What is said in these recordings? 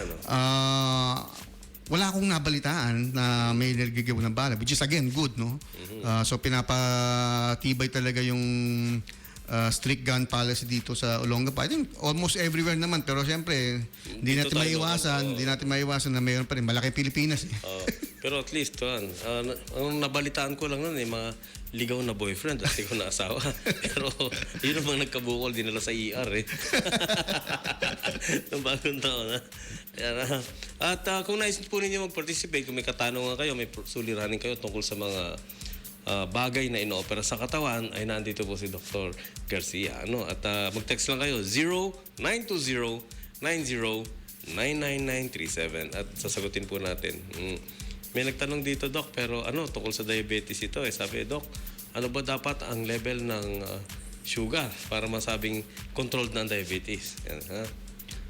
ano? Wala akong nabalitaan na may naggigiw ng bala, which is again good, no? So pinapatibay talaga yung strict gun policy dito sa Olongapo. I think almost everywhere naman, pero siyempre hindi Dito natin tayo, maiwasan na mayroon pa rin malaki Pilipinas. Pero at least, ang nabalitaan ko lang nun, mga ligaw na boyfriend at ikaw na asawa. Pero yun ang mga nagkabukol, dinala sa ER eh. Ng bagong taon. At kung nais po ninyo mag-participate, kung may katanungan kayo, may suliranin kayo tungkol sa mga bagay na inoopera sa katawan, ay nandito po si Dr. Garcia. At mag-text lang kayo, 0920-90-99937 at sasagutin po natin. May nagtanong dito, Doc, pero tungkol sa diabetes ito eh. Sabi, Doc, ano ba dapat ang level ng sugar para masabing controlled ng diabetes? Yan, ha?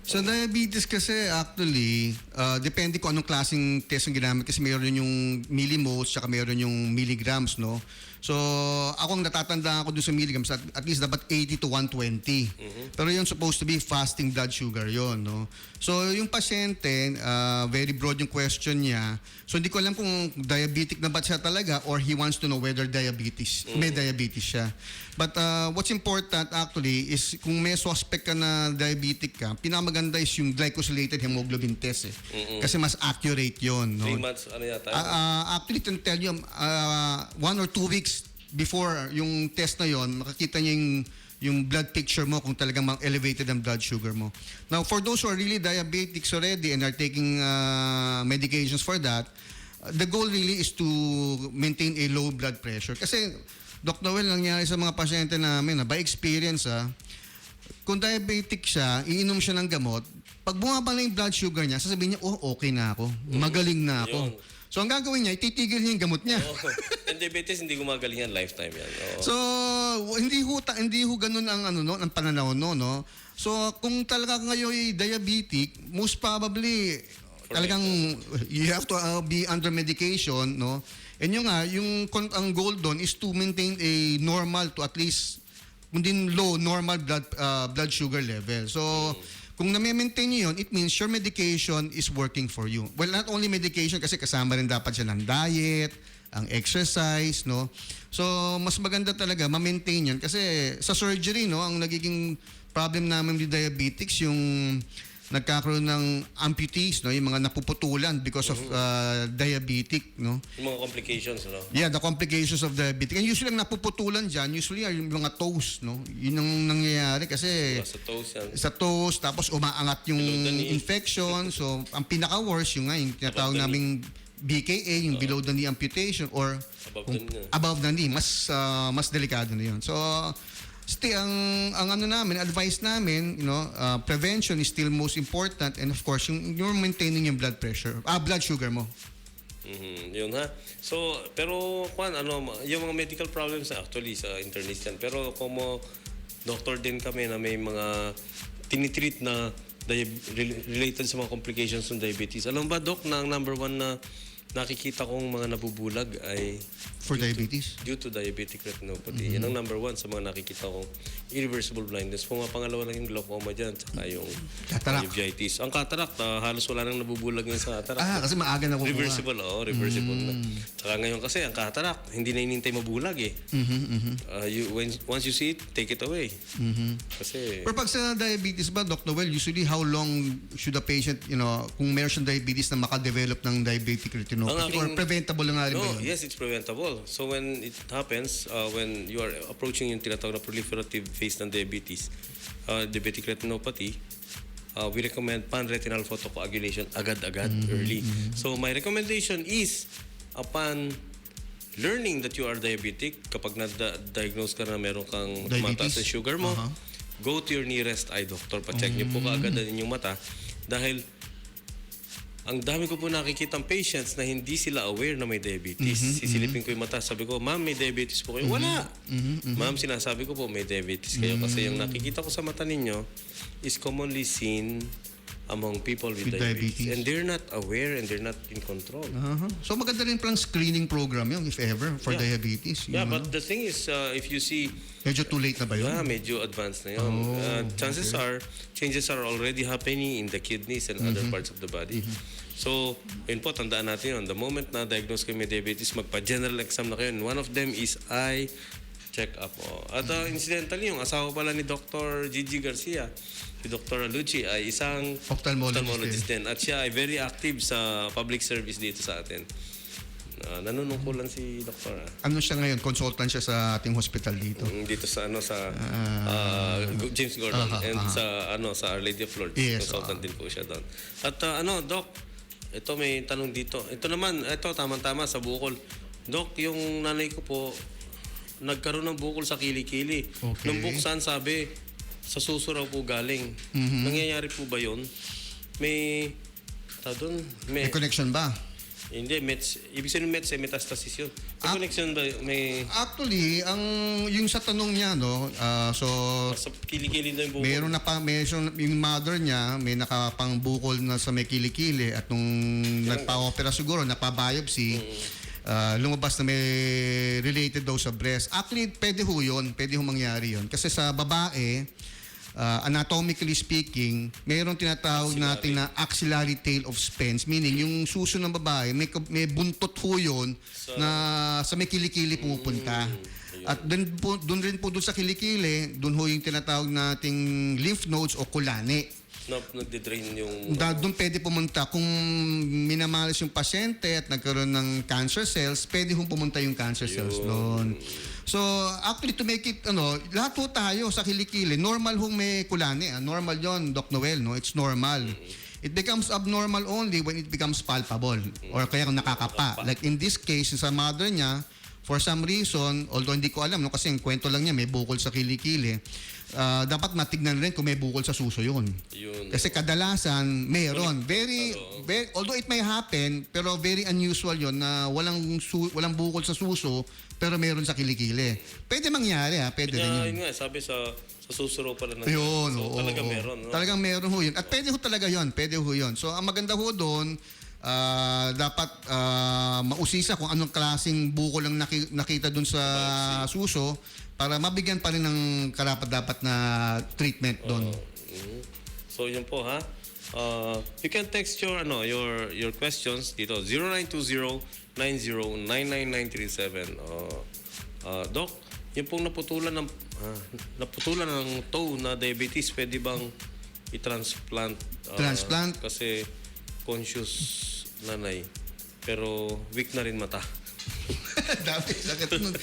Sa diabetes kasi actually, depende kung anong klaseng test ang ginamit kasi mayroon yung millimoles tsaka mayroon yung milligrams, no? So, ako ang natatandaan ko dun sa milligrams, at least dapat 80 to 120. Pero yun supposed to be fasting blood sugar yon, no? So, yung pasyente, very broad yung question niya. So, hindi ko alam kung diabetic na ba siya talaga or he wants to know whether may diabetes siya. But what's important actually is kung may suspect ka na diabetic ka, pinakamaganda is yung glycosylated hemoglobin test eh. Kasi mas accurate yon, no? 3 months, yata? Actually, to tell you, 1 or 2 weeks before yung test na yon, makikita niya yung blood picture mo kung talagang elevated ang blood sugar mo. Now, for those who are really diabetics already and are taking medications for that, the goal really is to maintain a low blood pressure. Kasi, Doc Noel, nangyari sa mga pasyente namin, by experience, kung diabetic siya, iinom siya ng gamot, pag bumaba na yung blood sugar niya, sasabihin niya, okay na ako, magaling na ako. Yun. So, ang gagawin niya, ititigil niya yung gamot niya. And diabetes, hindi gumagaling yan, lifetime yan. So, hindi ho ganun ang ang pananaw no. So, kung talaga ngayon ay diabetic, most probably talagang you have to be under medication, no. And ang goal doon is to maintain a normal to at least hindi low normal blood sugar level. So, kung na-maintain nyo yun, it means your medication is working for you. Well, not only medication, kasi kasama rin dapat siya ng diet, ang exercise, no? So, mas maganda talaga ma-maintain yun. Kasi sa surgery, no, ang nagiging problem namin with diabetics, yung nagkakaroon ng amputees, no, yung mga napuputulan because of diabetic, no. Yung mga complications, no? Yeah, the complications of diabetic. And usually ang napuputulan dyan, usually are yung mga toes, no. Yun ang nangyayari kasi Sa toes yan. sa toes, tapos umaangat yung Below the knee. infection. So, ang pinaka-worst, yung tinatawag Above the naming BKA, yung below the knee amputation or Above the knee. Mas delikado na yun. So, ang advice namin, prevention is still most important, and of course, you're maintaining yung blood sugar mo. Yun ha. So, pero yung mga medical problems actually sa internist yan. Pero kung doctor din kami na may mga tinitreat na related sa mga complications ng diabetes. Alam ba, Doc, na ang number 1 na nakikita kong mga nabubulag ay For diabetes? Due to diabetic retinopathy. Yan ang number 1 sa mga nakikita kong irreversible blindness. Pangalawa lang yung glaucoma dyan, tsaka yung cataract. uveitis. Ang cataract, halos wala nang nabubulag yan sa cataract. Kasi maaga na kukuha. Reversible, reversible na. Tsaka ngayon kasi, ang cataract, hindi na inintay mabulag eh. Once you see it, take it away. Kasi... Pero pag sa diabetes ba, Dr. Noel, usually how long should a patient, kung meron siyang diabetes na makadevelop ng diabetic retinopathy? Or preventable na nga rin ba yun? Yes, it's preventable. So when it happens, when you are approaching yung tinatawag na proliferative phase ng diabetes, diabetic retinopathy, we recommend pan-retinal photocoagulation agad-agad, early. So my recommendation is, upon learning that you are diabetic, kapag na-diagnose ka na meron kang mataas sa sugar mo, go to your nearest eye doctor. Pa-check niyo po kaagad ang inyong mata. Dahil ang dami ko po nakikitang patients na hindi sila aware na may diabetes. Sisilipin ko yung mata. Sabi ko, ma'am, may diabetes po kayo. Wala! Ma'am, sinasabi ko po, may diabetes kayo. Kasi yung nakikita ko sa mata ninyo is commonly seen among people with With diabetes. diabetes. And they're not aware and they're not in control. So maganda rin palang screening program yun, if ever, for Yeah. diabetes. Yeah, Yung but the thing is, if you see, medyo too late na ba yun? yeah, medyo advanced na yun. Chances are, changes are already happening in the kidneys and other parts of the body. So, yun po, tandaan natin yun. The moment na diagnose kayo may diabetes, magpa-general exam na kayo. And one of them is eye check-up. Oh. At incidentally, yung asawa pala ni Dr. Gigi Garcia, si Dr. Alucci, ay isang Ophthalmologist din. At siya ay very active sa public service dito sa atin. Nanunungkulan si Dr. Ano siya ngayon? Consultant siya sa ating hospital dito. Dito sa James Gordon and sa Our Lady of Lourdes. Yes, Consultant din po siya doon. At Doc, ito may tanong dito. Ito naman, tama-tama sa bukol. Doc, yung nanay ko po nagkaroon ng bukol sa kilikili. Okay. Nung buksan, sabi, sa suso raw po galing. Nangyayari po ba yun? May May connection ba? Hindi, ibig sabihin mets, metastasis yun. May connection ba? Actually, yung sa tanong niya, no, so Sa kilikili na yung bukol. meron na pa, yung mother niya, may nakapangbukol na sa may kilikili at nung nagpa-opera siguro, napa-biopsy, lumabas na may related daw sa breast. Actually, pwede ho yun. Pwede ho mangyari yun. Kasi sa babae, anatomically speaking, mayroong tinatawag natin na axillary tail of Spence. Meaning, yung suso ng babae, may buntot ho yun na sa may kilikili pupunta. At doon rin po doon sa kilikili, doon ho yung tinatawag nating lymph nodes o kulani. Nagde-drain yung... Doon pwede pumunta. Kung minamalas yung pasyente at nagkaroon ng cancer cells, pwede hong pumunta yung cancer cells doon. So, actually, to make it, lahat po tayo sa kilikili, normal hong may kulani. Normal yon, Doc Noel, no? It's normal. It becomes abnormal only when it becomes palpable or kaya kung nakakapa. Like in this case, sa mother niya, for some reason, although hindi ko alam, no, kasi yung kwento lang niya, may bukol sa kilikili, dapat matignan rin kung may bukol sa suso yun. Kasi kadalasan, mayroon. Very, although it may happen, pero very unusual yun na walang bukol sa suso, pero mayroon sa kilikili. Pwede mangyari, pwede rin yun. Yun nga, sabi sa susuro pala na. Yun, so, talagang meron. No? Talagang meron ho yun. At pwede ho talaga yun. Pwede ho yun. So, ang maganda ho doon, dapat mausisa kung anong klaseng bukol ang nakita doon sa suso para mabigyan pa rin ng karapat-dapat na treatment doon. So, yun po ha. You can text your questions dito 0920-909937. Doc, yung pong naputulan ng toe na diabetes, pwede bang i-transplant? Transplant? Kasi conscious nanay, pero weak na rin mata. Dami, sakit nun.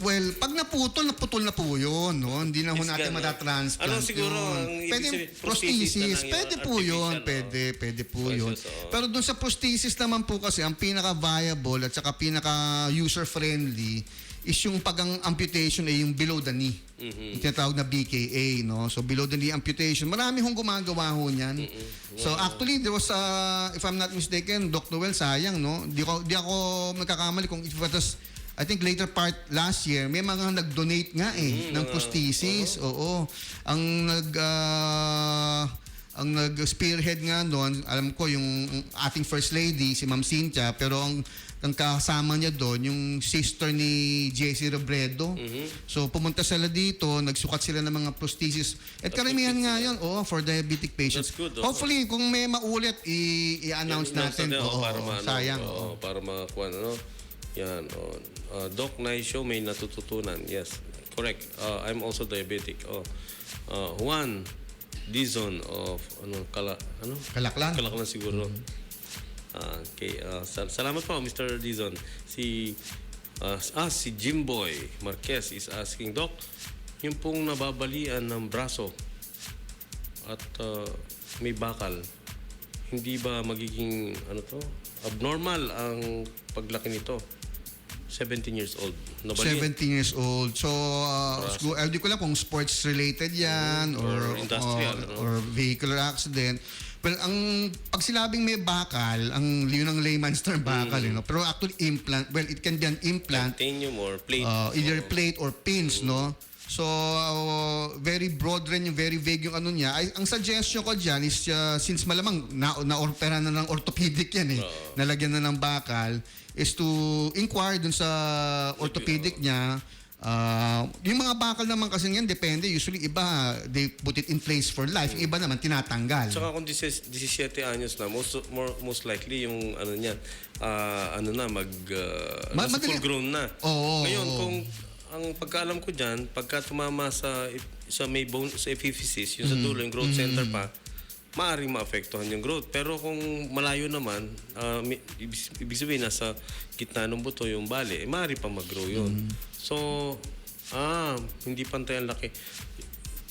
Well, pag naputol na po yun. No? Hindi na ho natin matatransplant. Ano siguro ang pwede prosthesis. Pwede po yun. Pwede po yun. Pero dun sa prosthesis naman po kasi, ang pinaka-viable at saka pinaka-user-friendly is yung pag-amputation ay yung below the knee. Yung tinatawag na BKA, no? So, below the knee amputation. Marami hong gumagawa ho niyan. So, actually, there was, if I'm not mistaken, Doc Noel, sayang, no? Di ako magkakamali kung it was, I think later part last year, may mga nag-donate nga ng prosthesis. Oo. Ang nag-spearhead nga doon, alam ko, yung ating First Lady, si Ma'am Cynthia, pero ang kasama niya doon, yung sister ni JC Robredo. So, pumunta sila dito, nagsukat sila ng mga prosthesis. At karamihan nga yun, for diabetic patients. That's good, Hopefully, kung may maulit, i-announce natin. Sayang. Para makakuha, Yan. Doc Nai Show, may natututunan. Yes, correct. I'm also diabetic. Juan Dizon of Kalaklan. Kalaklan siguro. Okay, salamat po Mr. Dizon. Si Jimboy Marquez is asking, Doc, yung pong nababalian ng braso at may bakal, hindi ba magiging abnormal ang paglaki nito? 17 years old. 17 years old. So, hindi ko lang kung sports related yan or industrial, or vehicular accident. Well, pag sinabing may bakal, yun ang layman's term bakal, pero actually implant, well, it can be an implant, Titanium or plate. either plate or pins, no? So, very broad rin yung very vague yung ano niya. Ang suggestion ko dyan is, since malamang na-opera na ng orthopedic yan nalagyan na ng bakal, is to inquire dun sa orthopedic niya. Yung mga bakal naman kasi yan, depende. Usually, iba, they put it in place for life. Yung iba naman, tinatanggal. Saka kung 17 anyos na, most likely yung ano niyan, nasa full grown na. Oo. Ngayon, kung ang pagkaalam ko diyan, pagka tumama sa may bone, sa epiphysis, yung sa dulo, yung growth center pa, maaaring maapektuhan yung growth. Pero kung malayo naman, ibig sabihin nasa gitna ng buto yung bali, maaari pa mag-grow yun. So, hindi pantay ang laki.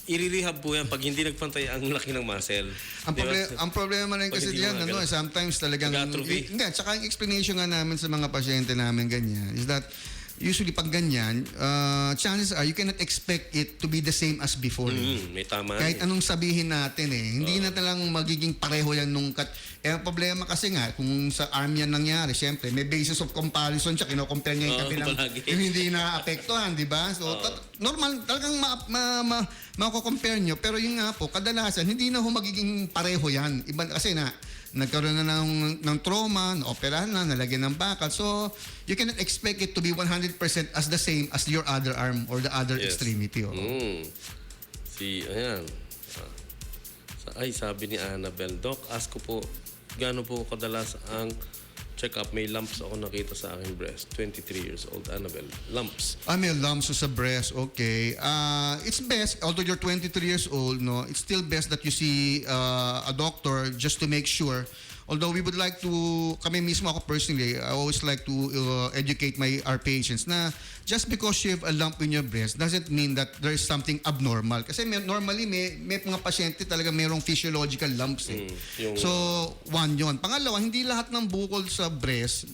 I-rehab po yan pag hindi nagpantay ang laki ng muscle. Ang problema rin kasi diyan, sometimes talagang... Nag-atrophy. Hindi, tsaka yung explanation nga namin sa mga pasyente namin ganyan, is that usually pag ganyan, chances are you cannot expect it to be the same as before. May tama. Kahit anong sabihin natin hindi na talang magiging pareho yan nung ang problema kasi nga, kung sa arm yan nangyari, syempre, may basis of comparison siya, kino-compare niya yung kabilang yung hindi na-apektuhan, di ba? So, normal, talagang mako-compare nyo. Pero yun nga po, kadalasan, hindi na magiging pareho yan. Iba, kasi nagkaroon na ng trauma, na-operahan na, nalagyan ng bakal. So, you cannot expect it to be 100% as the same as your other arm or the other extremity. Ayan. Sabi ni Annabel, Doc, ask ko po, gaano po kadalas ang check-up? May lumps ako nakita sa aking breast. 23 years old, Annabel. Lumps. May lumps sa breast. Okay. It's best, although you're 23 years old, it's still best that you see a doctor just to make sure. Although we would like to, kami mismo ako personally, I always like to educate our patients na just because you have a lump in your breast doesn't mean that there is something abnormal. Kasi normally may mga pasyente talaga mayroong physiological lumps. So, one yun. Pangalawa, hindi lahat ng bukol sa breast,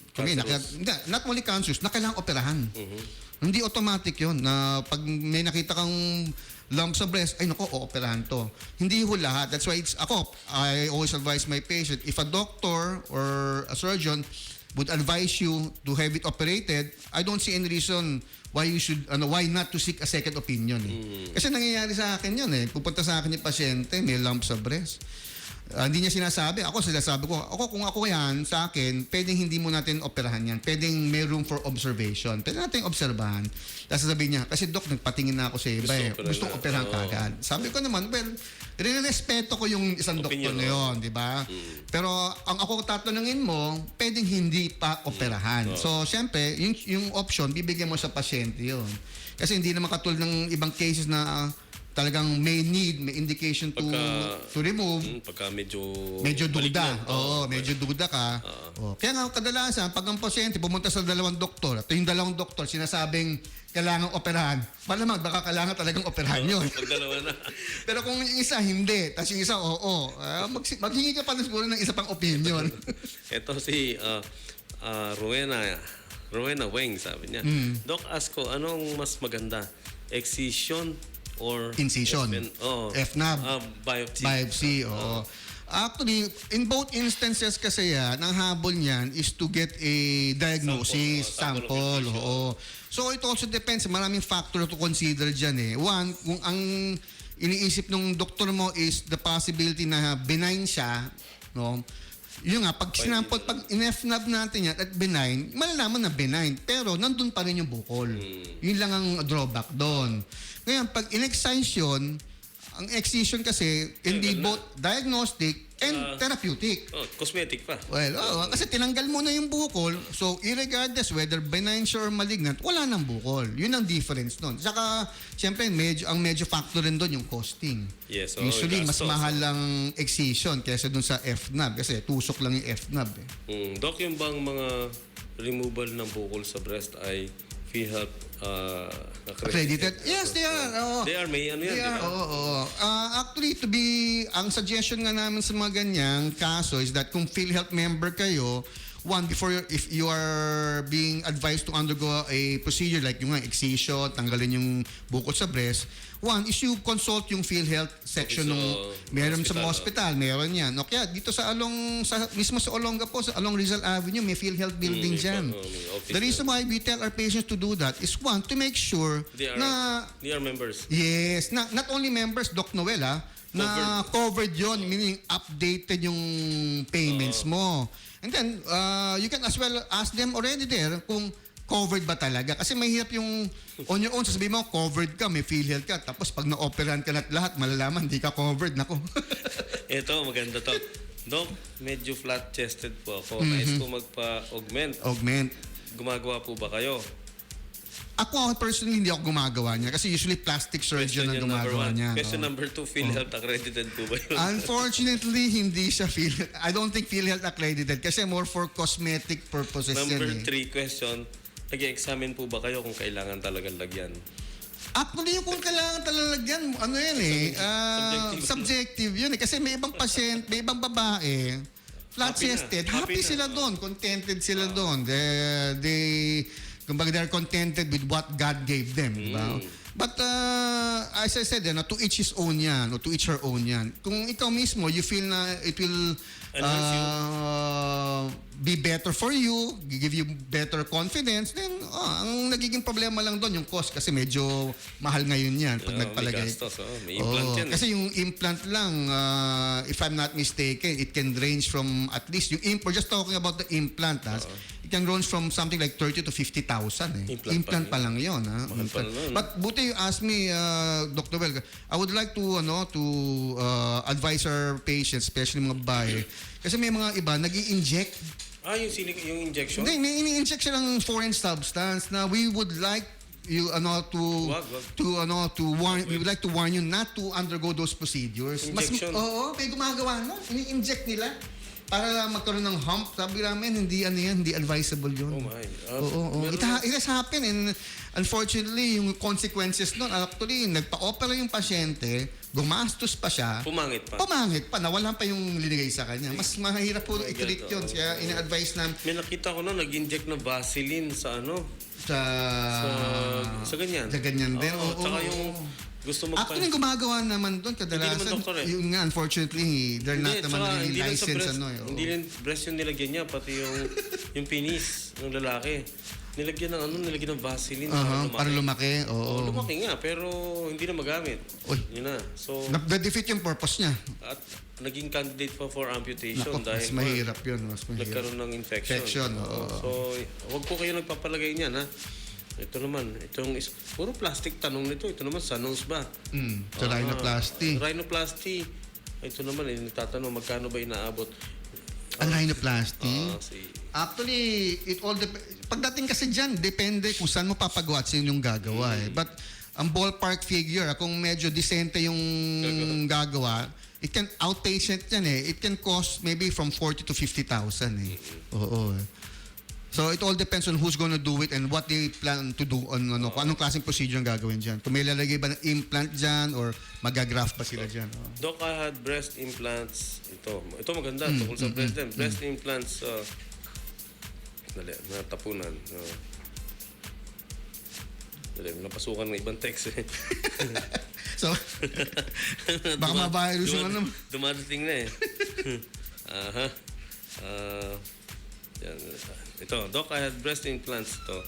not only cancers, na kailangang operahan. Hindi automatic yun na pag may nakita kang lump sa breast, ay nako, ooperahan to. Hindi ho lahat. That's why I always advise my patient, if a doctor or a surgeon would advise you to have it operated, I don't see any reason why not to seek a second opinion. Kasi nangyayari sa akin yun Pupunta sa akin yung pasyente, may lump sa breast. Hindi niya sinasabi. Sinasabi ko, kung ako yan, sa akin, pwedeng hindi mo natin operahan yan. Pwedeng may room for observation. Pwede natin obserbahan. Tapos sasabihin niya, kasi Doc, nagpatingin na ako sa iba Gusto operahan kagad. Sabi ko naman, rin-respeto ko yung isang doktor na yun, di ba? Pero ang ako tatanungin mo, pwedeng hindi pa operahan. So, syempre, yung option, bibigyan mo sa pasyente yun. Kasi hindi naman katulad ng ibang cases na talagang may indication to remove. Pagka medyo duda. Medyo duda ka. Kaya nga kadalasan, pag ang pasyente pumunta sa dalawang doktor, at yung dalawang doktor sinasabing kailangang operahan, malamang baka kailangan talagang operahan yun. Pag dalawa na. Pero kung yung isa hindi, tapos yung isa maghingi ka pa siguro ng isa pang opinion. Ito si Rowena Weng, sabi niya. Doc, ask ko, anong mas maganda? Excision or incision. FNAB. Biopsy. Actually, in both instances kasi ang habol niyan is to get a diagnosis, sample. So it also depends. Maraming factor to consider dyan One, kung ang iniisip ng doktor mo is the possibility na benign siya, yun nga, pag sinample, pag in-FNAB natin yan at benign, malalaman na benign. Pero nandun pa rin yung bukol. Yun lang ang drawback doon. Ngayon, pag in-excision, ang excision kasi can be both diagnostic and therapeutic. Cosmetic pa. Well, kasi tinanggal mo na yung bukol, so irregardless whether benign siya or malignant, wala nang bukol. Yun ang difference doon. Saka, siyempre, ang medyo factor rin doon yung costing. Yes, usually, mas mahal lang excision kaysa doon sa FNAB kasi tusok lang yung FNAB. Doc, yung bang mga removal ng bukol sa breast ay PhilHealth accredited? Yes, they are. They are, may ano yan, di ba? Actually, ang suggestion nga namin sa mga ganyang kaso is that kung PhilHealth member kayo, one, if you are being advised to undergo a procedure like yung excision, tanggalin yung bukol sa breast, one is you consult yung PhilHealth section Okay, so, ng meron sa hospital, hospital, meron yan. O kaya dito mismo sa Olonga po, sa along Rizal Avenue, may PhilHealth building dyan. may office The reason why we tell our patients to do that is one, to make sure They na are members. yes, not only members, Doc Noel, na covered yon, meaning updated yung payments mo. And then, you can as well ask them already there kung covered ba talaga. Kasi mahirap yung on your own, sasabihin mo, covered ka, may PhilHealth ka, tapos pag na-operahan ka na lahat, malalaman, di ka covered. Nako. Ito, maganda to. Doc, medyo flat-chested po ako. Nais ko magpa-augment. Augment. Gumagawa po ba kayo? Ako personally, hindi ako gumagawa niya. Kasi usually plastic surgeon ang gumagawa niya. Question number 2, PhilHealth accredited po ba yun? Unfortunately, hindi siya I don't think PhilHealth accredited kasi more for cosmetic purposes Number yan 3 question, nag-examine po ba kayo kung kailangan talagang lagyan? Actually, yung kung kailangan talalagyan, ano yan subjective yun Kasi may ibang patient, may ibang babae, flat-chested, happy sila doon, contented sila doon. Kumbaga, they're contented with what God gave them. Diba? But as I said, to each his own yan, or to each her own yan. Kung ikaw mismo, you feel na it will be better for you, give you better confidence, then ang nagiging problema lang doon yung cost kasi medyo mahal ngayon yan pag nagpalagay. May gastos, may implant yan. Kasi yung implant lang, if I'm not mistaken, it can range from at least we're just talking about the implant. It can range from something like 30 to 50,000. Implant pa lang yun. Mahal pa lang. But buti you ask me, Dr. Well, I would like to advise our patients, especially mga babae, kasi may mga iba nag-i-inject. Yung injection? Hindi, may ini-inject silang foreign substance na we would like you we would like to warn you not to undergo those procedures. Injection? May gumagawa no. Ini-inject nila para magkaroon ng hump. Sabi namin, hindi advisable yun. Oh my. It has happened and unfortunately, yung consequences nun, actually, nagpa-opera yung pasyente, gumastos pa siya. Pumangit pa. Nawalan pa yung linigay sa kanya. Mas mahirap po i-treat yun. Kaya ina-advise na May nakita ko nag-inject na Vaseline sa sa ganyan. Sa ganyan din. Tsaka yung gusto Actually, gumagawa naman doon kadalasan. Hindi naman doktor Yung nga, unfortunately, they're not naman really hindi lang sa licensed. breast, hindi lang breast yung nilagyan niya, pati yung penis ng lalaki. Nilagyan ng Vaseline para lumaki. Oo. Lumaki nga, pero hindi na magamit. Yun na. So, na-defeat yung purpose niya. at naging candidate pa for amputation Mas dahil mahirap yun. Mas mahirap. nagkaroon ng infection. So, huwag po kayo nagpapalagay niyan, ha? Ito naman, puro plastic tanong nito. Ito naman, sa nose ba? Sa rhinoplasty. Rhinoplasty. Ito naman, nagtatanong, magkano ba inaabot? Ang rhinoplasty? Si Actually, it all pagdating kasi dyan, depende kung saan mo papagawa at sino yung gagawa. But ang ballpark figure, kung medyo decente yung gagawa, it can outpatient yan It can cost maybe from 40 to 50,000 Oo. So it all depends on who's gonna do it and what they plan to do on kung anong klaseng procedure ang gagawin dyan. Kung may lalagay ba ng implant dyan or magagraft ba sila dyan. Doc, I had breast implants. Ito maganda, tungkol sa breast breast implants. Dali, natapunan. Dali, napasukan ng ibang text So, baka ma-virus yung ano. Dumadating na yan. Ito, Doc, I had breast implants ito.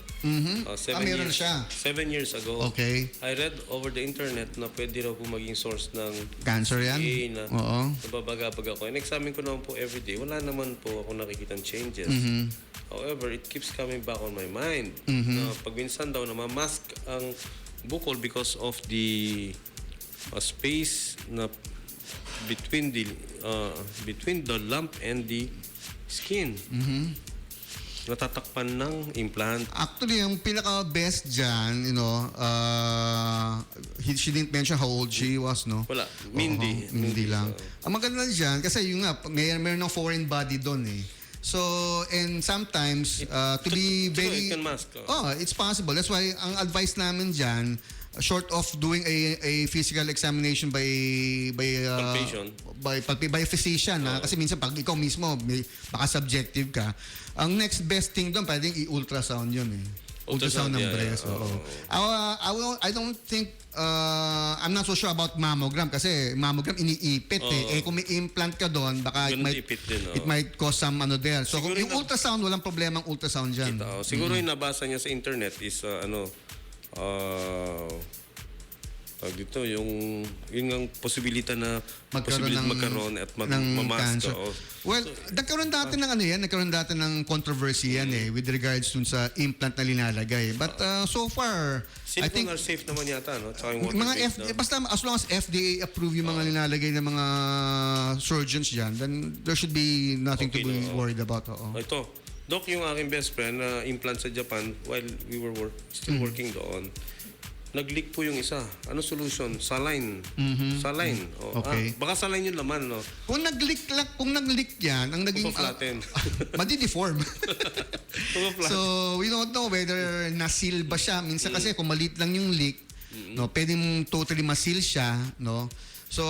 Meron siya. 7 years ago. Okay. I read over the internet na pwede raw po maging source ng Cancer yan? na Oo. nababagabag ako. In-examine ko naman po everyday. Wala naman po ako nakikitang changes. However, it keeps coming back on my mind. Na pag minsan daw namamask ang bukol because of the space na between the lump and the skin. Natatakpan ng implant. Actually, yung pinaka-best dyan, she didn't mention how old she was, no? Wala. Mindy. Mindy lang. Ang maganda dyan, kasi yung nga, mayroon ng foreign body doon So, and sometimes, to be very... It can mask. it's possible. That's why, ang advice namin dyan, short of doing a physical examination by Palpation. by physician, kasi minsan pag ikaw mismo baka subjective ka, ang next best thing doon pwedeng i-ultrasound yun eh. Ultrasound ng yeah, breast. yeah. Oo. I don't think I'm not so sure about mammogram kasi mammogram iniipit eh. Kung may implant ka doon, baka Ganun ipit din, it might cause some ano there. So Siguro yung ultrasound, walang problema ang ultrasound dyan. Siguro yung nabasa niya sa internet is tawag dito, yun ang posibilidad na magkaroon at ng mamask. cancer. Well, nagkaroon dati ng controversy yan with regards dun sa implant na linalagay. But so far, I think Silicone are safe naman yata, no? Tsaka yung mga water-based, no? basta as long as FDA approve yung mga linalagay ng mga surgeons dyan, then there should be nothing to Okay, be no? worried about. Oo. Ito, Doc, yung aking best friend na implant sa Japan while we were still working doon, nag-leak po yung isa. Ano solution? Saline. Saline. Okay. Baka saline yung laman, no? Kung nag-leak yan, ang naging Flatten. madi-deform. Flatten. So, we don't know whether na-seal ba siya. Minsan kasi kung maliit lang yung leak, no, pwedeng totally ma-seal siya, no? So,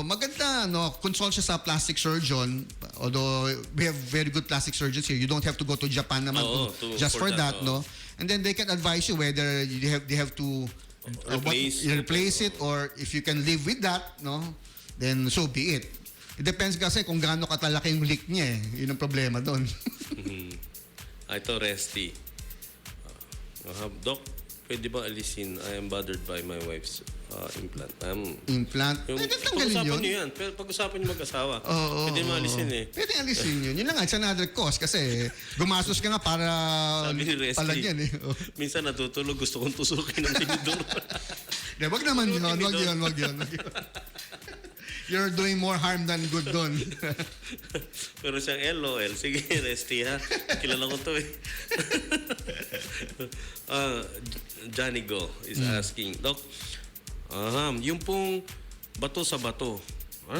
maganda, no, consult siya sa plastic surgeon. Although we have very good plastic surgeons here. You don't have to go to Japan naman just for that, no? And then they can advise you whether they have to replace it, or if you can live with that, no? Then so be it. It depends kasi kung gaano katalaki yung leak niya eh. Yun ang problema doon. Ito, Resty. Doc, pwede ba alisin? I am bothered by my wife's implant. Implant? Pwede tanggalin pag-usapan yun. niyo yan. Pag-usapan niyo mag-asawa. Oo. Pwede mo alisin eh. Pwede alisin yun. Yun lang nga, it's another cost kasi gumastos ka nga para Sabi ni Resty, palagyan eh. Oh. minsan natutulog, gusto kong tusukin ng tinidor. Wag naman yun. Wag yun. You're doing more harm than good doon. Pero siyang LOL. Sige, Resty ha. Kilala ko to eh. Johnny Go is asking, Doc, yung pong bato sa bato.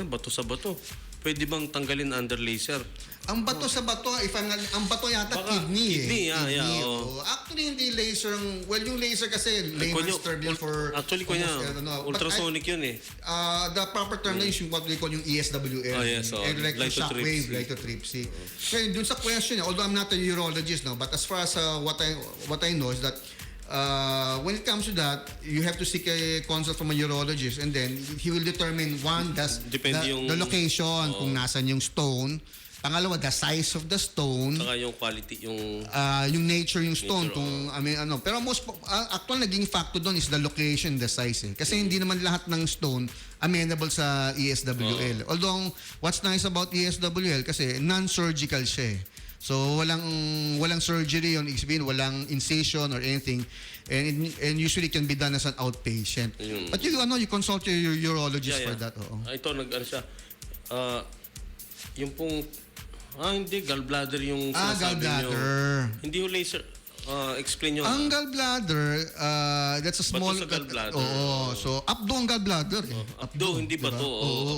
Bato sa bato. Pwede bang tanggalin under laser? Ang bato sa bato, ang bato yata Baka kidney eh. yeah, oo. Actually, hindi laser. Well, yung laser kasi layman's term yun for... Actually, ultrasonic yun eh. The proper term na is what we call yung ESWL. Yes, Shockwave lithotripsy. Kaya dun sa question, although I'm not a urologist, no, but as far as what I know is that when it comes to that, you have to seek a consult from a urologist, and then he will determine the location, kung nasan yung stone. Pangalawa, the size of the stone. Saka yung quality, yung nature yung stone. Pero actual naging factor doon is the location, the size. Kasi hindi naman lahat ng stone amenable sa ESWL. Although, what's nice about ESWL, kasi non-surgical siya eh. So, walang surgery on explain, walang incision or anything. And usually can be done as an outpatient. But you consult your urologist for that. Oo. Ito, siya. Yung pong, hindi, gallbladder yung sinasabi nyo. Gallbladder. Hindi yung laser. Explain nyo. Ang gallbladder, that's a small... Bato sa gallbladder. Oo. So, abdo ang gallbladder. Abdo, hindi diba? bato.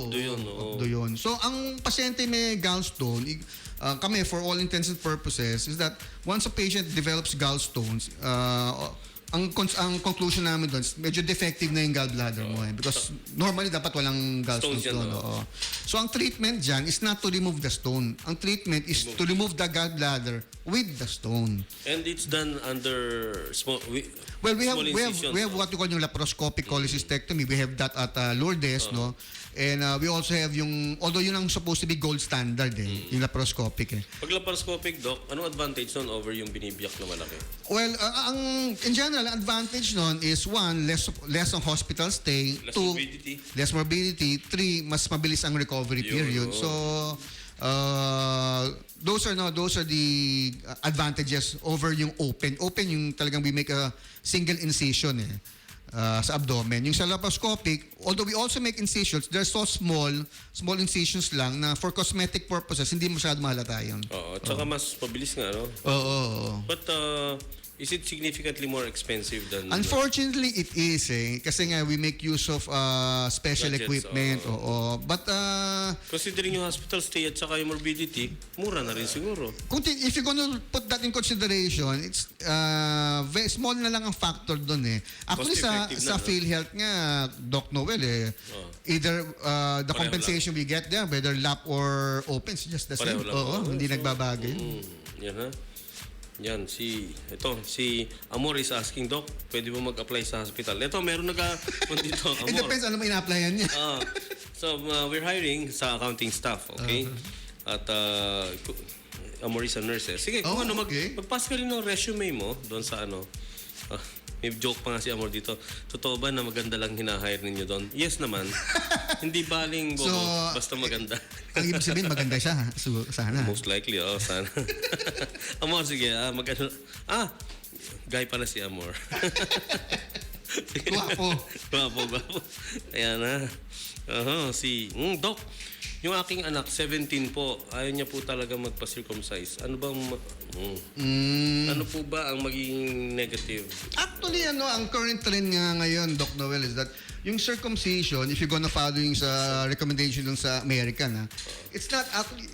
Abdo yun. Abdo yun. So, ang pasyente may gallstone, kami, for all intents and purposes, is that once a patient develops gallstones, ang conclusion namin doon, medyo defective na yung gallbladder mo eh. Because normally dapat walang gallstones doon. So ang treatment dyan is not to remove the stone. Ang treatment is to remove the gallbladder with the stone. And it's done under small We incisions, have what we call yung laparoscopic cholecystectomy. We have that at Lourdes, no? And we also have yung, although yun ang supposed to be gold standard yung laparoscopic eh. Pag laparoscopic, Doc, anong advantage nun over yung binibiyak na malaki? Well, in general, ang advantage nun is one, less on hospital stay. Less morbidity. 3, mas mabilis ang recovery period. So, those are the advantages over yung open. Open yung talagang we make a single incision sa abdomen. Yung sa laparoscopic, although we also make incisions, they're so small incisions lang na for cosmetic purposes, hindi masyado mahalata yun. Tsaka mas mabilis nga, no? Oo. But Is it significantly more expensive than... Unfortunately, it is kasi nga we make use of special Gadgets, equipment. Oo. But Considering yung hospital stay at saka yung morbidity, mura na rin siguro. if you're gonna put that in consideration, it's very small na lang ang factor doon Actually Cost-effective sa na, no? PhilHealth nga, Doc Noel either the Pareho compensation we get there, whether lap or open, it's just the same. Pareho lang. Oo, hindi nagbabago yun. Yan ha. Yan, si Amor is asking, Doc, pwede mo mag-apply sa hospital? Ito, meron dito, Amor. It depends ano mo ina-applyan niya. So, we're hiring sa accounting staff, okay? At Amor is a nurse. Sige, kung okay. magpass ka rin ng resume mo doon sa may joke pa nga si Amor dito. Totoo ba na maganda lang hinahire ninyo doon? Yes naman. Hindi baling bobo, basta maganda. Ang ibig sabihin, maganda siya. So, sana. Most likely, sana. Amor, sige, guy pala si Amor. Guwapo. Guwapo. Ayan na. Doc, yung aking anak, 17 po, ayaw niya po talaga magpa-circumcise. Ano po ba ang magiging negative? Actually, ang current trend nga ngayon, Doc Noel, is that yung circumcision, if you're gonna follow yung sa recommendation dun sa American, it's not actually,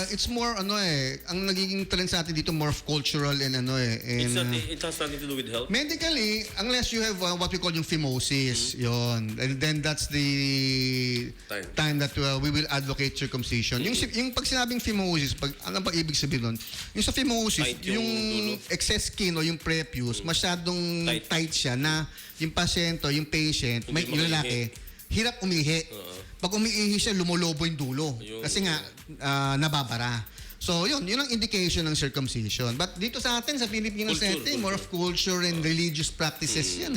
it's more, ang nagiging trend sa atin dito, more of cultural and and, It has nothing to do with health? medically, unless you have what we call yung phimosis, yon, and then that's the time that we will advocate circumcision. Yung pag sinabing phimosis, ano ba ibig sabihin nun? Yung sa phimosis, Tight yung dulo. excess skin o yung prepuce, masyadong tight siya na yung pasyente, yung patient, Hindi yung lalaki, hirap umihi. Pag umiihi siya, lumulobo yung dulo. Kasi nga, nababara. So, yun ang indication ng circumcision. But dito sa atin, sa Filipino setting, more of culture and religious practices yan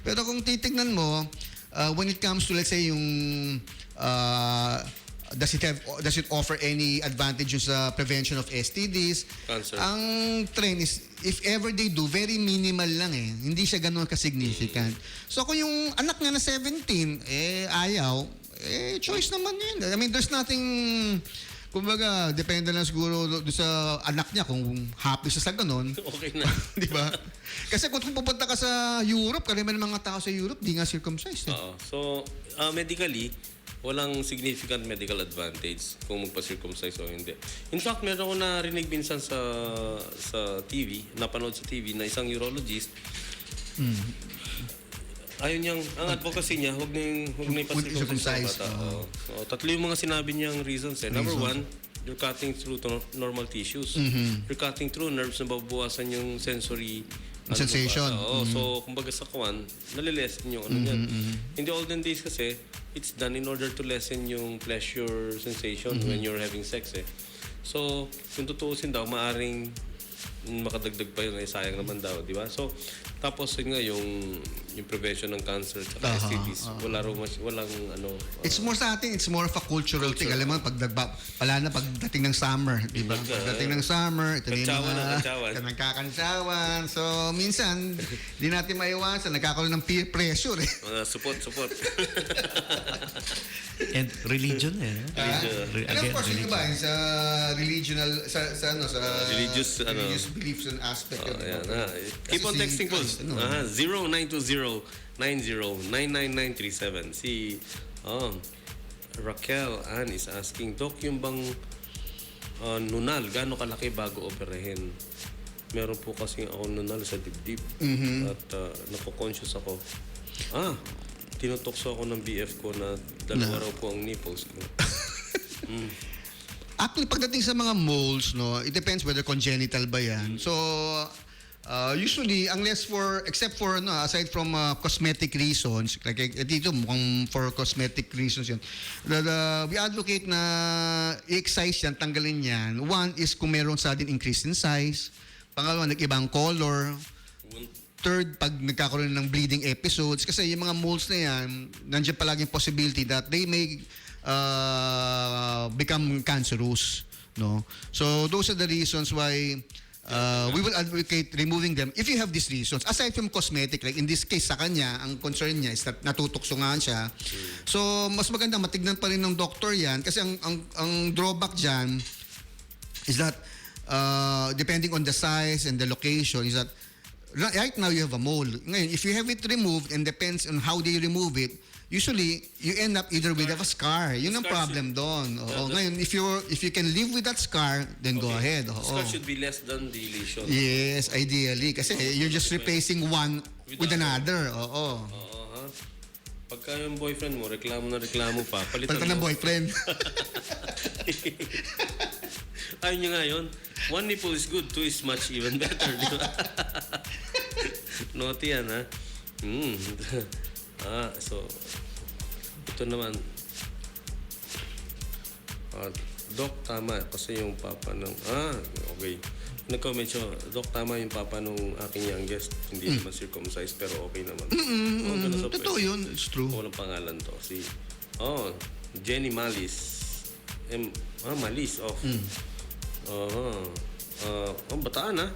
Pero kung titignan mo, when it comes to, let's say, yung does it offer any advantage sa prevention of STDs? Cancer. Ang trend is, if ever they do, very minimal lang Hindi siya ganun ka-significant. So kung yung anak nga na 17, ayaw, choice naman yun. I mean, there's nothing, kumbaga, depende lang siguro sa anak niya kung happy siya sa ganun. Okay na. Di ba? Kasi kung pupunta ka sa Europe, karamihan ng mga tao sa Europe, di nga circumcised. So, medically, walang significant medical advantage kung magpa-circumcise o hindi. In fact, meron ako narinig minsan sa TV, napanood sa TV na isang urologist, ang advocacy niya, huwag na circumcise sa bata. Tatlo yung mga sinabi niyang reasons. Number one, you're cutting through normal tissues. You're cutting through nerves na babawasan yung sensory sensation. So, kumbaga sa kawan, nalilesen yung yan. In the olden days kasi, it's done in order to lessen yung pleasure sensation when you're having sex So, kung tutuusin daw, maaring makadagdag pa yun, sayang naman daw, di ba? So, tapos yun nga, yung prevention ng cancer at STDs, walang It's more sa atin, it's more of a cultural thing. Alam mo, pagdating ng summer, di ba? Pagdating ng summer, ito na yung mga nagkakantsawan. So, minsan, di natin maiwasan, nagkakaroon ng peer pressure Support. And religion And of course, ito ba, sa religional, sa religious beliefs and aspect. Keep on texting po. 0920-90-9099937. Si Raquel Ann is asking, Doc, yung bang nunal, gaano kalaki bago operahin? Meron po kasi ako nunal sa dibdib. At napo-conscious ako. Tinutokso ako ng BF ko na dalawa raw po ang nipples ko. Actually, pagdating sa mga moles, it depends whether congenital ba yan. So, usually, except for, aside from cosmetic reasons, like dito mukhang for cosmetic reasons yun, we advocate na i-excise yan, tanggalin yan. One is kung meron sudden increase in size. Pangalawa, nag-ibang color. Third, pag nagkakaroon ng bleeding episodes, kasi yung mga moles na yan, nandiyan palagi yung possibility that they may become cancerous. So those are the reasons why we will advocate removing them if you have these reasons. Aside from cosmetic, like in this case sa kanya, ang concern niya is that natutokso nga siya. So mas maganda matignan pa rin ng doktor yan kasi ang drawback dyan is that depending on the size and the location is that right now you have a mole. Ngayon, if you have it removed, and depends on how they remove it, usually you end up either with a scar. Yun ang Scar problem doon. Oo. Ngayon, if you can live with that scar, then go ahead. The Oo. scar should be less than the lesion. Yes, ideally. Kasi you're just replacing one with another. Oo. Oo, ha? Pagka yung boyfriend mo, reklamo na reklamo pa, palitan Palitan ng mo. boyfriend. Ayun nyo nga yun. One nipple is good, two is much even better. Di ba? Naughty yan, ha? So, ito naman. Doc, tama. Kasi yung papa ng... okay. Nag-comment siya, Doc, tama yung papa nung aking youngest. Hindi naman circumcised, pero okay naman. Ganun sa Totoo yun. It's true. walang pangalan to. Jenny Malis. Malis. Bataan ha.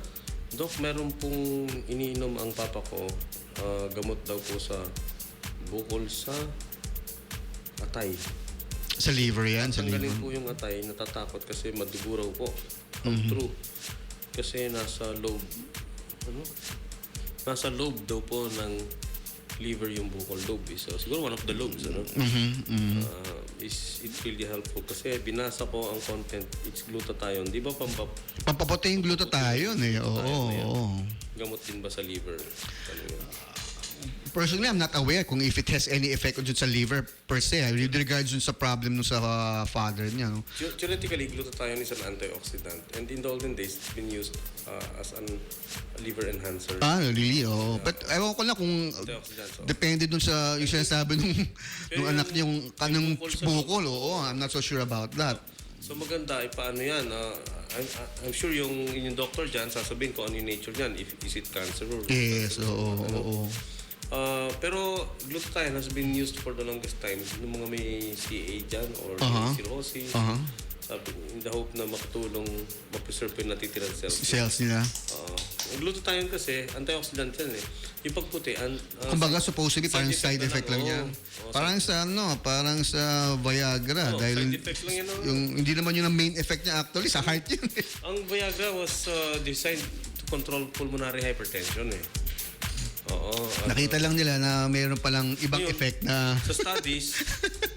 Dok, meron pong iniinom ang papa ko. Gamot daw po sa bukol sa atay. Sa liver yan. Sa Tanggalin liver. po yung atay. Natatakot kasi madugo raw po. True. Kasi nasa lobe. Nasa lobe daw po ng liver yung bukol lobe. So, siguro one of the lobes. Is it really helpful? Kasi binasa ko ang content, it's glutathione. Di ba Pampaputi yung glutathione eh. Oo. gamot din ba sa liver? Ano yun? Personally, I'm not aware kung if it has any effect dun sa liver per se. With regards dun sa problem nung sa father niya. No? Theoretically, glutathione is an antioxidant. And in the olden days, it's been used as an liver enhancer. Really? Oh. But ewan ko na kung Antioxidant. So. depende dun sa yung sinasabi nung anak niya yung kanang bukol sa bukol. Oo, I'm not so sure about that. So maganda, paano yan? I'm sure yung doctor dyan, sasabihin ko ano yung nature niyan. Is it cancer or... Yes, oo. Pero glutathione has been used for the longest time ng mga may CA dyan or may cirrhosis. Sabi, in the hope na makatulong ma-preserve yung natitirang cells. Cells nila. Glutathione kasi, antioxidant yan eh. Yung pagputi, Kumbaga supposedly parang side effect lang yan. Parang sa Viagra. Dahil side effects lang yan. yung, hindi naman yun ang main effect niya actually, sa heart yun. Ang Viagra was designed to control pulmonary hypertension eh. Nakita lang nila na mayroon palang ibang Yun. effect na... Sa studies,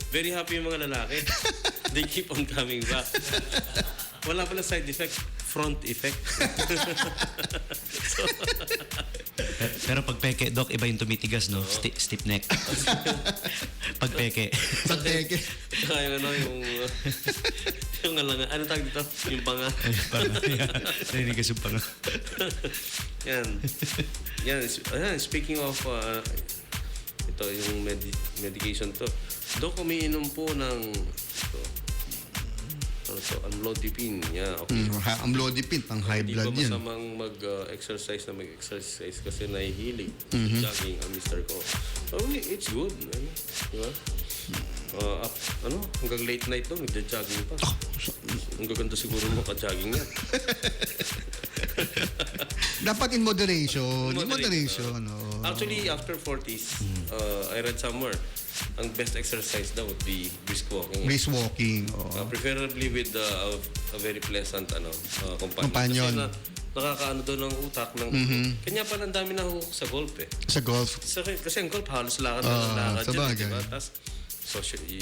very happy yung mga lalaki. They keep on coming back. Wala pala side effect, front effect. Pero pag peke, Doc, iba yung tumitigas, no? Stiff neck. Pag peke. Pagteke. Tsaka yung yung alanga, ano tawag dito? Yung panga. Nanigas yung panga. Yan, speaking of ito yung medication to. Dok, umiinom po ng amlodipine. Yeah, okay. Amlodipine, pang high Hindi blood ba yan. masamang mag-exercise kasi nahihilig. Jogging ang mister ko. It's good. Di ba? Hanggang late night daw, nagja-jogging pa. Ang gaganda siguro mo ka-jogging yan. Dapat in moderation. In moderation. Actually, after 40s, I read somewhere, ang best exercise daw would be brisk walking. Brisk walking. Preferably with a very pleasant companion. Companion. Kasi nakakaano doon ng utak. Kanya pala ang dami nahukok sa golf eh. Sa golf. Kasi ang golf halos lakad na sa dyan. bagay. Diba? Tapos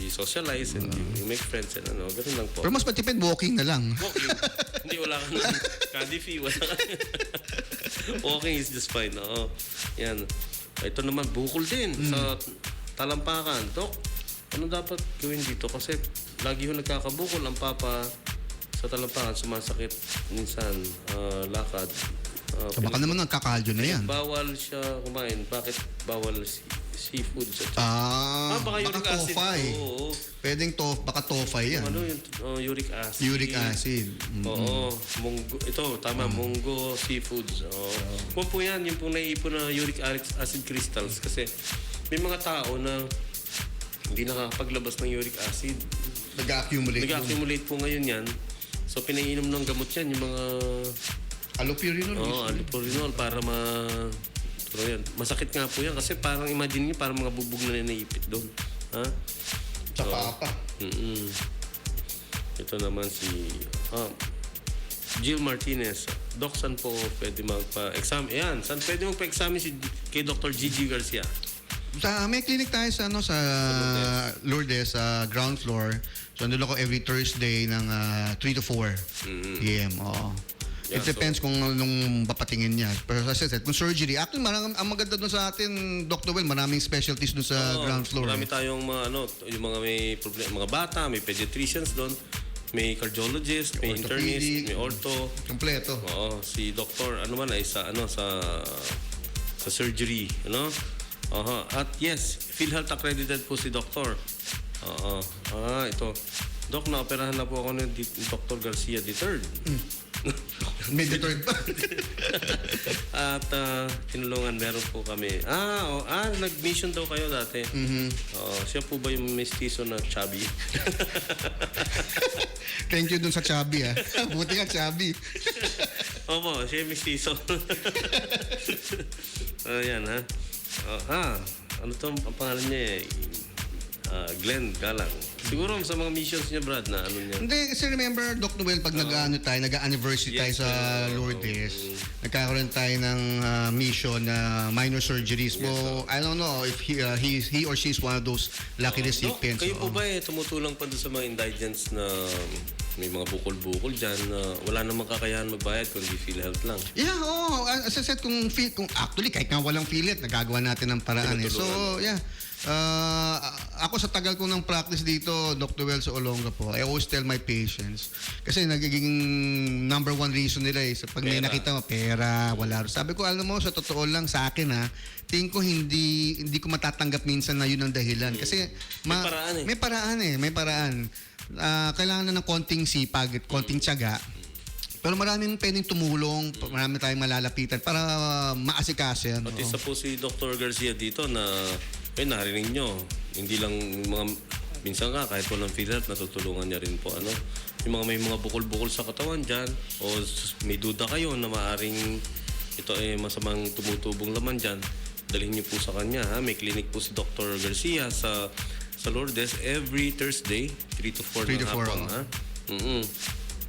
socialize and you make friends and ganun lang po. Pero mas matipid walking na lang. Walking. Hindi, wala ka ng caddy fee. Wala ka. Walking is just fine. Yan. Ito naman, bukol din sa talampakan. Dok, ano dapat gawin dito? Kasi lagi yung nagkakabukol ang papa sa talampakan. Sumasakit minsan, lakad. Baka naman ang kakalyo na yan. Bawal siya kumain. Bakit bawal seafood? Baka Baka uric acid. tofay. Oo. Pwedeng baka tofay yan. Ano yung uric acid? Uric acid. Oo. Munggo. Ito, tama. Munggo seafoods. Kung po yan, yung pong naiipon na uric acid crystals. Kasi may mga tao na hindi nakakapaglabas ng uric acid. Nag-accumulate. Nag-accumulate po ngayon yan. So, pinainom ng gamot yan. Yung mga... Allopurinol. allopurinol para masakit nga po yan. Kasi parang imagine nyo, parang mga bubog na naipit doon. Ha? Sa papa. Ito naman si Jill Martinez. Doc, saan po pwede magpa-exam? Ayan, saan pwede magpa-examine kay Dr. Gigi Garcia? May clinic tayo sa sa Lourdes, sa ground floor. So nandun ako every Thursday ng 3 to 4 p.m. Oo. Yeah, It depends kung anong papatingin niya. Pero as I said, kung surgery, actually ang maganda doon sa atin, Dr. Well, maraming specialties doon sa ground floor. Marami tayong mga yung mga may problema, mga bata, may pediatricians doon, may cardiologist, may internist, may ortho. Kompleto. Oo, si doktor ay sa surgery, ano? At yes, PhilHealth accredited po si doktor. Ito. Doc, naoperahan na po ako ni Dr. Garcia III. May deterred pa. At tinulungan, meron po kami. Nag-mission daw kayo dati. Siya po ba yung mestizo na chubby? Thank you dun sa chubby, ah. Buti nga chubby. Opo, siya yung mestizo. Ayan, ha? Ano to ang pangalan niya eh? Glenn Galang. Siguro sa mga missions niya, Brad, na ano niya. Hindi, kasi remember, Dr. Noel, pag nag-anniversary tayo Yes, sa Lourdes, nagkakaroon tayo ng mission na minor surgeries. Well, I don't know if he or she is one of those lucky recipients. Kayo po ba tumutulong pa doon sa mga indigents na may mga bukol-bukol dyan na wala namang kakayahan magbayad kundi PhilHealth lang? Yeah, oo. As I said, kung actually, kahit nga walang PhilHealth, nagagawa natin ng paraan. So, yeah. Ako sa tagal ko ng practice dito, Dr. Well, sa Olonga po, I always tell my patients, kasi nagiging number one reason nila sa pag may nakita mo, pera, wala. Sabi ko, alam mo, sa totoo lang sa akin tingin ko hindi ko matatanggap minsan na yun ang dahilan. Kasi may paraan. Kailangan na ng konting sipag at konting tiyaga. Pero maraming pwedeng tumulong, marami tayong malalapitan para maasikaso yan. At isa po si Dr. Garcia dito na narinig nyo, hindi lang minsan nga kahit walang PhilHealth, natutulungan niya rin po yung mga may mga bukol-bukol sa katawan dyan o may duda kayo na maaring ito masamang tumutubong laman dyan, dalhin niyo po sa kanya. May clinic po si Dr. Garcia sa Lourdes every Thursday 3 to 4 ng hapon.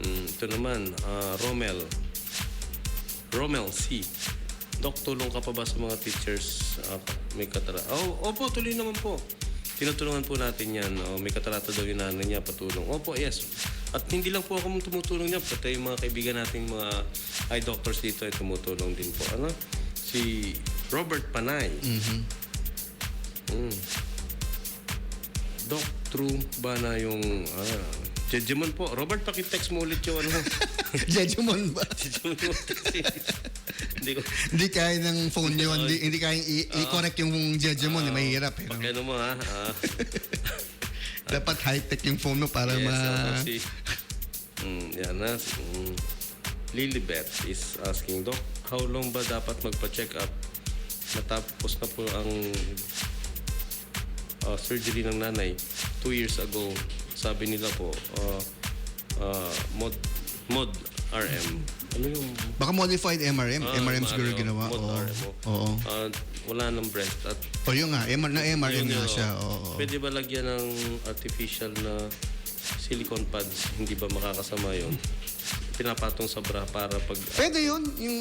Ito naman, Romel C. Doc, tulong ka pa ba sa mga teachers? May katarata. Opo, tuloy naman po. Tinutulungan po natin yan. May katarata daw yung nanay niya, patulong. Opo, yes. At hindi lang po ako tumutulong niya, pati yung mga kaibigan nating mga eye doctors dito ay tumutulong din po. Si Robert Panay. Doc, true ba na yung Jejemon po. Robert, pakitext mo ulit yung Jejemon ba? Jejemon mo kasi. Hindi kaya ng phone yun. Hindi kaya i-correct yung Jejemon. Mahirap. Pagkano mo Dapat high-tech yung phone mo para yan na. Lilibet is asking, Doc, how long ba dapat magpa-check up? Natapos na po ang surgery ng nanay 2 years ago. Sabi nila po, mod RM. Ano yung... Baka modified MRM. MRM siguro ginawa. Oo. Wala ng breast. At yun nga. MRM nga siya. Pwede ba lagyan ng artificial na silicone pads? Hindi ba makakasama yun? Pinapatong sa bra para pag... Pwede yun. Yung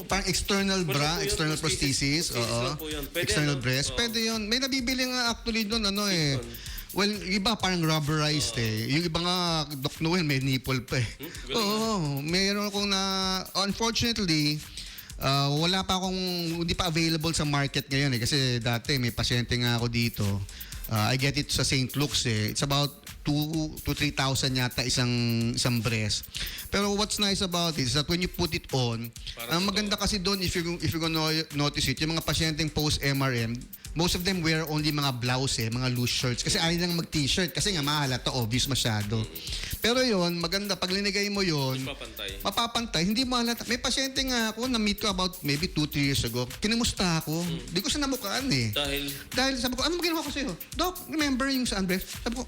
parang external bra, external prosthesis. External breast. Pwede yun. May nabibili nga actually doon. Well, iba parang rubberized Yung iba nga, Doc Noel, may nipple pa Meron akong unfortunately, wala pa akong, hindi pa available sa market ngayon Kasi dati may pasyente nga ako dito. I get it sa St. Luke's It's about 2,000 to 3,000 yata isang breast. Pero what's nice about it is that when you put it on, ang maganda kasi doon, if you're gonna notice it, yung mga pasyenteng post-MRM, most of them wear only mga blouse mga loose shirts. Kasi ayaw lang mag-t-shirt kasi nga mahalata, obvious masyado. Pero yun, maganda, pag linigay mo yun, mapapantay, hindi mo halata. May pasyente nga ako, na-meet ko about maybe 2-3 years ago, kinamusta ako. Hindi ko siya namukaan Dahil sabi ko, ano ginawa ko sa'yo? Doc, remember yung sa breast? Sabi ko,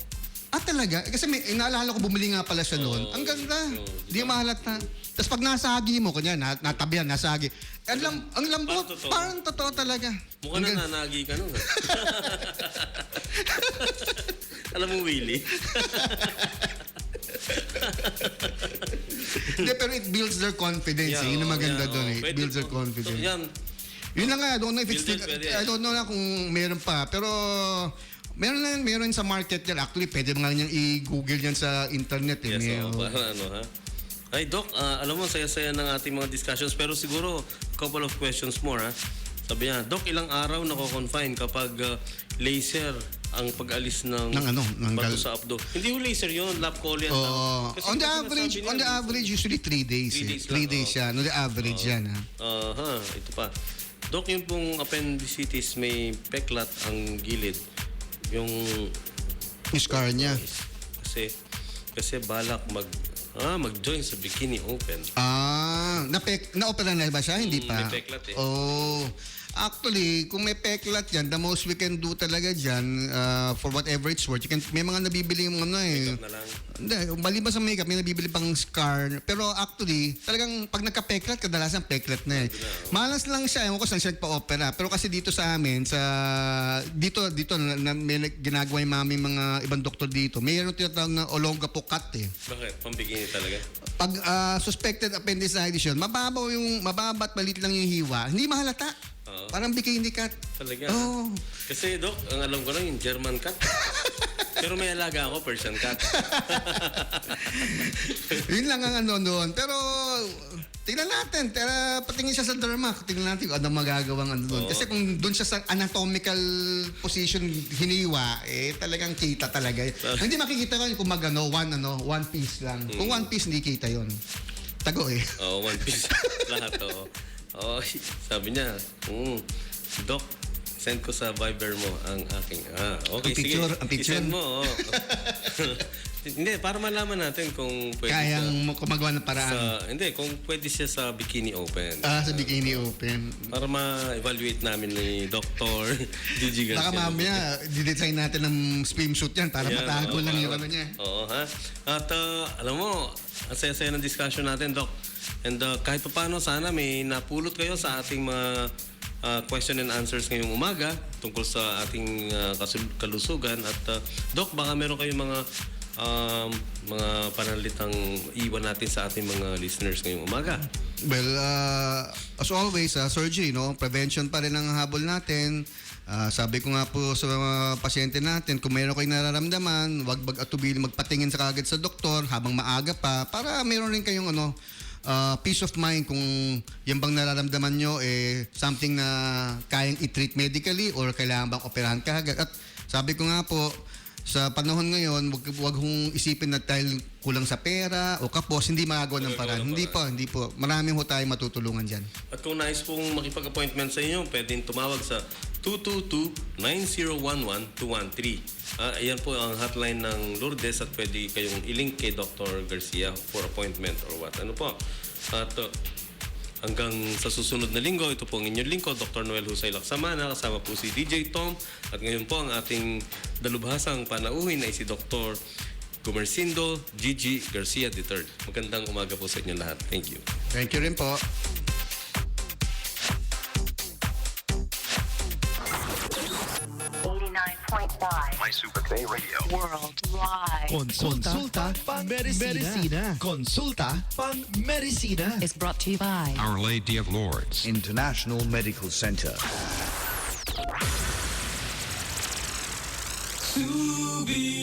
talaga? Kasi naalala ko, bumili nga pala siya noon. Ang ganda. Hindi mahalata. Tapos pag nasagi mo, kanya, natabihan, nasagi. Ang lambot, parang totoo talaga. Mukha na nanagi ka nun. Alam mo, Willie? Hindi, pero it builds their confidence. Yeah, Yun ang oo, maganda yeah, doon oo. eh. It Pwede builds their po. confidence. So, yan. Yun lang nga, I don't know if it's Build still, it, pwede. I don't know na kung meron pa. Pero meron sa market yan. Actually, pwede mo nga niyang i-google yan sa internet eh. Yes, para ano ha. Ay, Doc, alam mo, saya-saya ng ating mga discussions, pero siguro, couple of questions more, ha? Sabi niya, Doc, ilang araw nako-confine kapag laser ang pag-alis ng bato sa abdo? Hindi yung laser yun, lap colian lang. Kasi On the kasi average, nasabi on the niya, average, usually 3 days. 3 days 3 lang, days yan. On the average yan. Ha? Ito pa. Doc, yung pong appendicitis may peklat ang gilid. Yung Yung scar niya. kasi balak mag-join sa Bikini Open. Na-opera na ba siya? Hindi pa. May peklat eh. Oh. Actually, kung may peklat yan, the most we can do talaga dyan, for whatever it's worth, may mga nabibili yung ano eh. Makeup na lang. Hindi, maliban sa makeup, may nabibili pang scar. Pero actually, talagang pag nagka-peklat, kadalasan peklat na eh. Malas lang siya, ewan ko saan siya nagpa-opera. Pero kasi dito sa amin, dito may ginagawa yung mga ibang doktor dito. Mayroon tinatawag na olongapokat eh. Bakit? Pambikini talaga? Pag suspected appendicitis yun, mababa at maliit lang yung hiwa, hindi mahalata. Parang bikini cat. Talaga? Oo. Kasi, Doc, ang alam ko lang yung German cat. Pero may alaga ako, Persian cat. Yun lang ang ano doon. Pero, tingnan natin. Patingin siya sa derma. Tingnan natin kung anong magagawang ano doon. Kasi kung doon siya sa anatomical position hiniwa, talagang kita talaga. Hindi makikita ko kung one piece lang. Kung one piece, hindi kita yon. Tago eh. One piece. Lahat, oo. Sabi niya, Doc, send ko sa Viber mo ang aking... okay, Ang picture. I-send mo, Hindi, para malaman natin kung pwede Kayang kumagawa ng paraan. kung pwede siya sa Bikini Open. Sa Bikini Open. Para ma-evaluate namin ni Dr. Gigi Garcia. Baka mamaya, didesign natin ng swimsuit yan para matago lang yung ano niya. Oo, ha? At alam mo, ang saya-saya ng discussion natin, Doc. And kahit pa paano, sana may napulot kayo sa ating mga question and answers ngayong umaga tungkol sa ating kalusugan. At Doc, baka meron kayong mga panalitang iwan natin sa ating mga listeners ngayong umaga. Well, as always, surgery, prevention pa rin ang habol natin. Sabi ko nga po sa mga pasyente natin, kung meron kayong nararamdaman, wag atubili magpatingin sa kagad sa doktor habang maaga pa para meron rin kayong peace of mind kung yan bang nararamdaman nyo something na kayang i-treat medically or kailangan bang operahan kagad. At sabi ko nga po, sa panahon ngayon, wag hong isipin na dahil kulang sa pera o kapos, hindi magagawa ng paraan. Hindi po. Marami ho tayong matutulungan dyan. At kung nais pong makipag-appointment sa inyo, pwedeng tumawag sa 222-9011-213. Ayan po ang hotline ng Lourdes at pwede kayong i-link kay Dr. Garcia for appointment or what. Ano po? At hanggang sa susunod na linggo, ito po ang inyong lingkod, Dr. Noel Husay Laksamana, kasama po si DJ Tom. At ngayon po ang ating dalubhasang panauhin ay si Dr. Gumersindo Gigi Garcia III. Magandang umaga po sa inyo lahat. Thank you. Thank you rin po. My Super K Radio. Worldwide Consulta pang medicina. Consulta pang medicina. is brought to you by Our Lady of Lourdes. International Medical Center. Subi